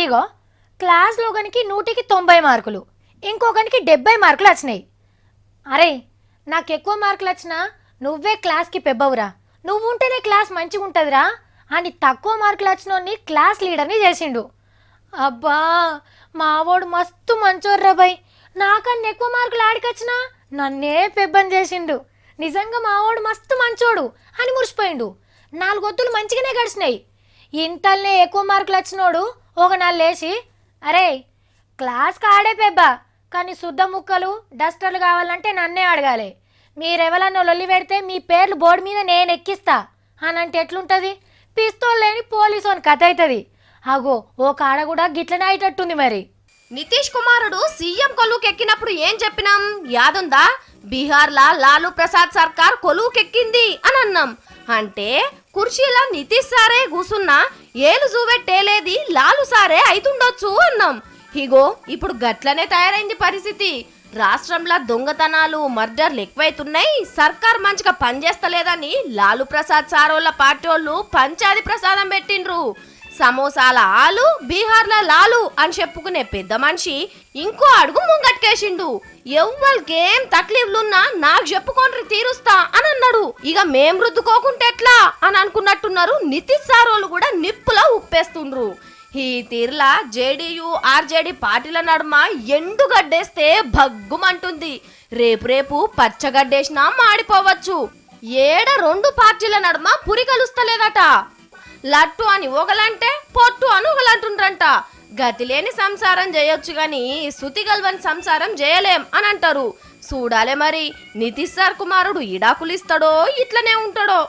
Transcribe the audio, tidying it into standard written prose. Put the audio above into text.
ఇగో క్లాస్లో ఒకనికి 100కి 90 మార్కులు, ఇంకొకనికి 70 మార్కులు వచ్చినాయి. అరే, నాకు ఎక్కువ మార్కులు వచ్చినా నువ్వే క్లాస్కి పెబ్బవురా, నువ్వు ఉంటేనే క్లాస్ మంచిగా ఉంటుందిరా అని తక్కువ మార్కులు వచ్చినోని క్లాస్ లీడర్ని చేసిండు. అబ్బా, మావోడు మస్తు మంచోర్రా బై, నాకన్నా ఎక్కువ మార్కులు ఆడికొచ్చినా నన్నే పెబ్బని చేసిండు. నిజంగా మావోడు మస్తు మంచోడు అని మురిసిపోయిండు. 4 ఒత్తులు మంచిగానే గడిచినాయి. ఇంతల్నే ఎక్కువ మార్కులు వచ్చినోడు ఒక 4 లేచి, అరే క్లాస్కి ఆడే పెబ్బా, కానీ శుద్ధ ముక్కలు డస్టర్లు కావాలంటే నన్నే అడగాలి, మీరెవరన్నా లొల్లి పెడితే మీ పేర్లు బోర్డు మీద నేను ఎక్కిస్తా అని అంటే ఎట్లుంటుంది? పిస్తోల్ లేని పోలీసోని కథ అవుతుంది. అగో ఓ కాడ కూడా గిట్లనే అయ్యేటట్టుంది. మరి నితీష్ కుమారుడు సీఎం కొలువుకెక్కినప్పుడు ఏం చెప్పినాం యాదుందా? బీహార్లా లాలూ ప్రసాద్ సర్కార్ కొలువుకెక్కింది అని అన్నాం. అంటే కుర్చీలా నితీష్ సారే కూసున్నా ఏలు చూపెట్టేలేది లాలు సారే అయితుండొచ్చు అన్నాం. ఇగో ఇప్పుడు గట్లనే తయారైంది పరిస్థితి. రాష్ట్రంలో దొంగతనాలు మర్డర్లు ఎక్కువైతున్నాయి, సర్కార్ మంచిగా పనిచేస్తలేదని లాలూ ప్రసాద్ సారోళ్ళ పార్టీలు పంచాది ప్రసాదం పెట్టిండ్రు. సమోసాల ఆలు బీహార్ల లాలు అని చెప్పుకునే పెద్ద మనిషి ఇంకో అడుగు ముంగట్కేసిండు. ఎవ్వరికేం తక్లీఫ్లున్నా నాకు చెప్పుకోండి తీరుస్తా అని అన్నాడు. ఇక మేం రుద్దుకోకుంటే ఎట్లా అని అనుకున్నట్టున్నారు. నితీష్ సారోళ్ళు కూడా నిప్పులా ఉప్పేస్తుండ్రు. ఈ తీర్లా జేడీయూ ఆర్జేడీ పార్టీల నడుమ ఎండుగడ్డేస్తే భగ్గుమంటుంది. రేపు పచ్చగడ్డేసినా మాడిపోవచ్చు. ఏడ 2 పార్టీల నడుమ పురి కలుస్తలేదట. లట్టు అని ఒకలంటే పొట్టు అని ఒకలంటుండ్రంట. గతి లేని సంసారం చేయొచ్చు గాని శృతి గల్వని సంసారం చేయలేం అని అంటారు. చూడాలే మరి నితీష్ సార్ కుమారుడు ఇడాకులిస్తాడో ఇట్లనే ఉంటాడో.